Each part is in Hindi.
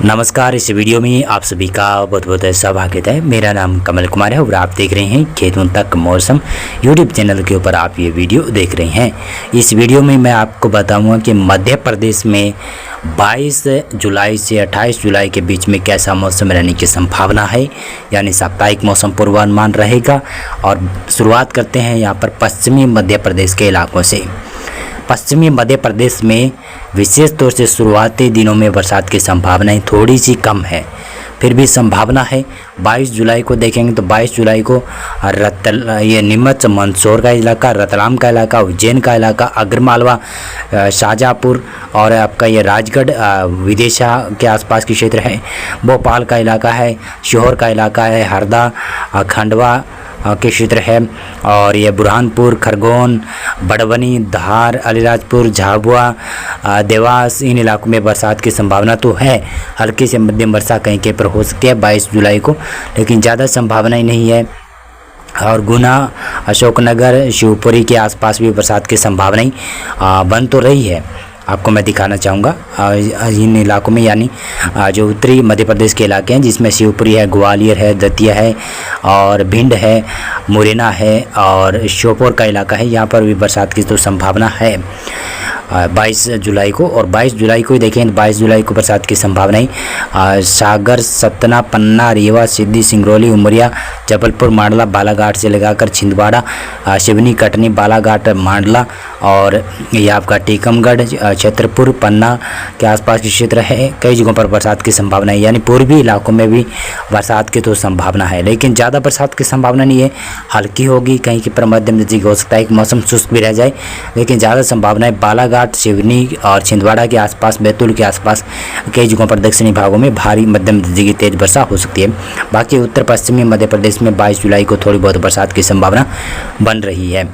नमस्कार। इस वीडियो में आप सभी का बहुत बहुत स्वागत है। मेरा नाम कमल कुमार है और आप देख रहे हैं खेतों तक मौसम यूट्यूब चैनल के ऊपर आप ये वीडियो देख रहे हैं। इस वीडियो में मैं आपको बताऊंगा कि मध्य प्रदेश में 22 जुलाई से 28 जुलाई के बीच में कैसा मौसम रहने की संभावना है, यानी साप्ताहिक मौसम पूर्वानुमान रहेगा। और शुरुआत करते हैं यहाँ पर पश्चिमी मध्य प्रदेश के इलाकों से। पश्चिमी मध्य प्रदेश में विशेष तौर से शुरुआती दिनों में बरसात की संभावनाएं थोड़ी सी कम है, फिर भी संभावना है। 22 जुलाई को देखेंगे तो 22 जुलाई को ये नीमच मंदसौर का इलाका, रतलाम का इलाका, उज्जैन का इलाका, आगरमालवा, शाहजहाँपुर और आपका ये राजगढ़ विदिशा के आसपास की क्षेत्र है, भोपाल का इलाका है, सीहोर का इलाका है, हरदा, खंडवा के क्षेत्र है, और ये बुरहानपुर, खरगोन, बड़वनी, धार, अलीराजपुर, झाबुआ, देवास, इन इलाकों में बरसात की संभावना तो है। हल्की से मध्यम वर्षा कहीं कहीं पर हो सकती है 22 जुलाई को, लेकिन ज़्यादा संभावना ही नहीं है। और गुना, अशोकनगर, शिवपुरी के आसपास भी बरसात की संभावनाएं बन तो रही है। आपको मैं दिखाना चाहूँगा इन इलाकों में, यानी जो उत्तरी मध्य प्रदेश के इलाके हैं जिसमें शिवपुरी है, ग्वालियर है, दतिया है और भिंड है, मुरैना है और श्योपुर का इलाका है। यहाँ पर भी बरसात की तो संभावना है 22 जुलाई को। और 22 जुलाई को ही देखें, 22 जुलाई को बरसात की संभावनाएं सागर, सतना, पन्ना, रीवा, सिद्धि, सिंगरौली, उमरिया, जबलपुर, मांडला, बालाघाट से लगाकर छिंदवाड़ा, सिवनी, कटनी, बालाघाट, मांडला और ये आपका टीकमगढ़, छतरपुर, पन्ना के आसपास के क्षेत्र है। कई जगहों पर बरसात की संभावना है, यानी पूर्वी इलाकों में भी बरसात की तो संभावना है, लेकिन ज़्यादा बरसात की संभावना नहीं है। हल्की होगी, कहीं पर मध्यम नतीजे हो सकता है कि मौसम शुष्क भी रह जाए, लेकिन ज़्यादा संभावना है बालाघाट, सिवनी और छिंदवाड़ा के आसपास, बैतूल के आसपास कई जगहों पर दक्षिणी भागों में भारी मध्यम नतीजे की तेज वर्षा हो सकती है। बाकी उत्तर पश्चिमी मध्य प्रदेश में 22 जुलाई को थोड़ी बहुत बरसात की संभावना बन रही है।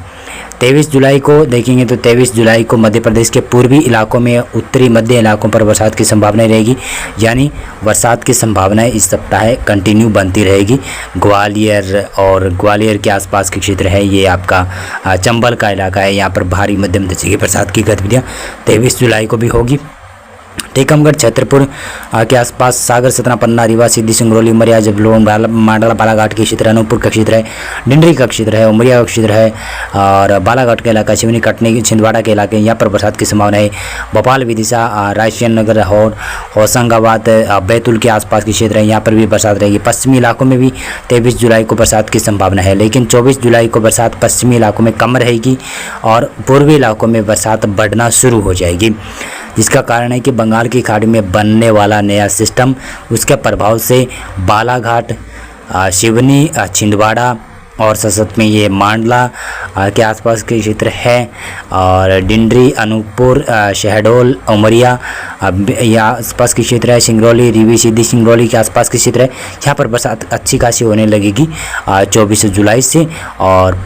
23 जुलाई को देखेंगे तो 23 जुलाई को मध्य प्रदेश के पूर्वी इलाकों में, उत्तरी मध्य इलाकों पर बरसात की संभावना रहेगी, यानी बरसात की संभावनाएं इस सप्ताह कंटिन्यू बनती रहेगी। ग्वालियर के आसपास के क्षेत्र है, ये आपका चंबल का इलाका है, यहाँ पर भारी मध्यम दर्जे की बरसात की गतिविधियाँ 23 जुलाई को भी होगी। टीकमगढ़, छतरपुर के आसपास, सागर, सतना, पन्ना, रीवा, सिद्धि, सिंगरौली, उमरिया, जबलपुर, मांडला, बालाघाट के क्षेत्र, अनूपपुर का क्षेत्र है, डिंडरी का क्षेत्र है, उमरिया का क्षेत्र है और बालाघाट का इलाका, सिवनी, कटनी, छिंदवाड़ा के इलाके, यहाँ पर बरसात की संभावना है। भोपाल, विदिशा, रायसेन नगर, होशंगाबाद, बैतूल के आसपास के क्षेत्र है, यहाँ पर भी बरसात रहेगी। पश्चिमी इलाकों में भी 23 जुलाई को बरसात की संभावना है, लेकिन 24 जुलाई को बरसात पश्चिमी इलाकों में कम रहेगी और पूर्वी इलाकों में बरसात बढ़ना शुरू हो जाएगी, जिसका कारण है कि बंगाल की खाड़ी में बनने वाला नया सिस्टम, उसके प्रभाव से बालाघाट, सिवनी, छिंदवाड़ा और सशत में ये मांडला के आसपास के क्षेत्र है और डिंडरी, अनूपपुर, शहडोल, उमरिया या आसपास के क्षेत्र है, सिंगरौली, रीवी, सिद्धि, सिंगरौली के आसपास के क्षेत्र है। यहाँ पर बरसात अच्छी खासी होने लगेगी 24 जुलाई से। और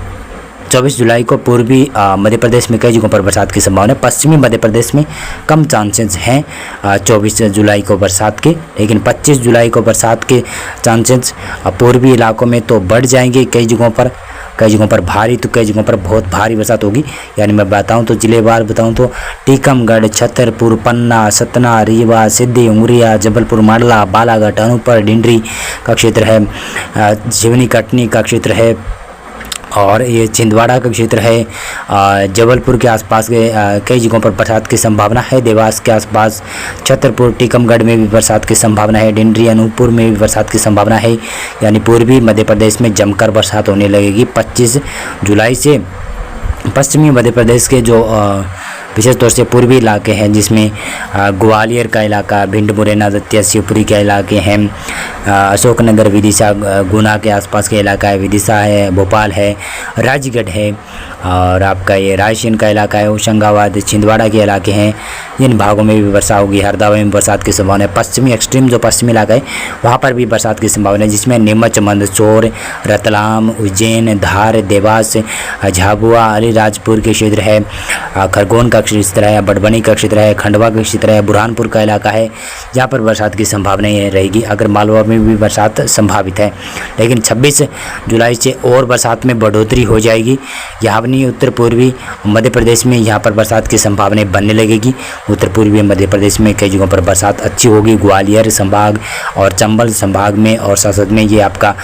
24 जुलाई को पूर्वी मध्य प्रदेश में कई जगहों पर बरसात की संभावना है। पश्चिमी मध्य प्रदेश में कम चांसेस हैं 24 जुलाई को बरसात के, लेकिन 25 जुलाई को बरसात के चांसेस पूर्वी इलाकों में तो बढ़ जाएंगे। कई जगहों पर भारी तो कई जगहों पर बहुत भारी बरसात होगी। यानी मैं बताऊं तो जिलेवार बताऊं तो टीकमगढ़, छतरपुर, पन्ना, सतना, रीवा, सिद्धि, उमरिया, जबलपुर, मांडला, बालाघाट, अनूपपुर, डिंडरी का क्षेत्र है, सिवनी, कटनी का क्षेत्र है और ये छिंदवाड़ा का क्षेत्र है। जबलपुर के आसपास के कई जगहों पर बरसात की संभावना है। देवास के आसपास, छतरपुर, टीकमगढ़ में भी बरसात की संभावना है। डिंडरी, अनूपपुर में भी बरसात की संभावना है। यानी पूर्वी मध्य प्रदेश में जमकर बरसात होने लगेगी 25 जुलाई से। पश्चिमी मध्य प्रदेश के जो विशेष तौर से पूर्वी इलाके हैं, जिसमें ग्वालियर का इलाका, भिंड, मुरैना, दतिया, शिवपुरी के इलाके हैं, अशोकनगर, विदिशा, गुना के आसपास के इलाका है, विदिशा है, भोपाल है, राजगढ़ है और आपका ये रायसेन का इलाका है, होशंगाबाद, छिंदवाड़ा के इलाके हैं। इन भागों में भी वर्षा होगी। हरदा में बरसात की संभावना है। पश्चिमी एक्सट्रीम जो पश्चिमी इलाका है वहाँ पर भी बरसात की संभावना है, जिसमें नीमच, मंदसौर, रतलाम, उज्जैन, धार, देवास, झाबुआ, अलीराजपुर के क्षेत्र है, खरगोन का का क्षेत्र है, बड़बनी का क्षेत्र है, खंडवा का क्षेत्र है, बुरहानपुर का इलाका है, जहाँ पर बरसात की संभावना रहेगी। अगर मालवा में भी बरसात संभावित है, लेकिन 26 जुलाई से और बरसात में बढ़ोतरी हो जाएगी। यहाँ नहीं, उत्तर पूर्वी मध्य प्रदेश में यहाँ पर बरसात की संभावनाएं बनने लगेगी। उत्तर पूर्वी मध्य प्रदेश में कई जगहों पर बरसात अच्छी होगी। ग्वालियर संभाग और चंबल संभाग में और साथ में ये आपका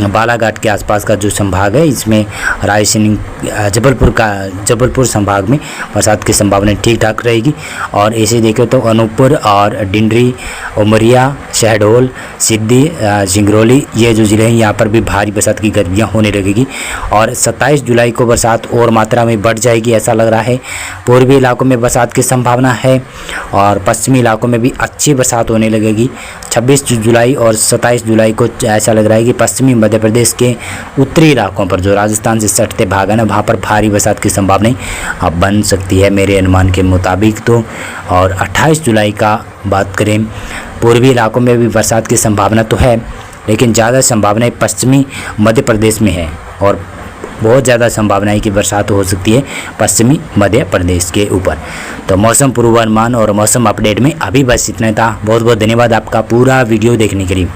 बालाघाट के आसपास का जो संभाग है, इसमें रायसेन जबलपुर संभाग में बरसात की संभावना ठीक ठाक रहेगी। और ऐसे देखें तो अनूपपुर और डिंडरी, उमरिया, शहडोल, सिद्दी, सिंगरौली, ये जो ज़िले हैं यहाँ पर भी भारी बरसात की गतिविधियाँ होने लगेगी। और 27 जुलाई को बरसात और मात्रा में बढ़ जाएगी ऐसा लग रहा है। पूर्वी इलाकों में बरसात की संभावना है और पश्चिमी इलाकों में भी अच्छी बरसात होने लगेगी। 26 जुलाई और 27 जुलाई को ऐसा लग रहा है कि पश्चिमी मध्य प्रदेश के उत्तरी इलाकों पर, जो राजस्थान से सटते भाग है ना, वहाँ पर भारी बरसात की संभावनाएं अब बन सकती है मेरे अनुमान के मुताबिक तो। और 28 जुलाई का बात करें, पूर्वी इलाकों में भी बरसात की संभावना तो है, लेकिन ज़्यादा संभावनाएं पश्चिमी मध्य प्रदेश में है और बहुत ज़्यादा संभावना है कि बरसात हो सकती है पश्चिमी मध्य प्रदेश के ऊपर। तो मौसम पूर्वानुमान और मौसम अपडेट में अभी बस इतना था। बहुत बहुत धन्यवाद आपका पूरा वीडियो देखने के लिए।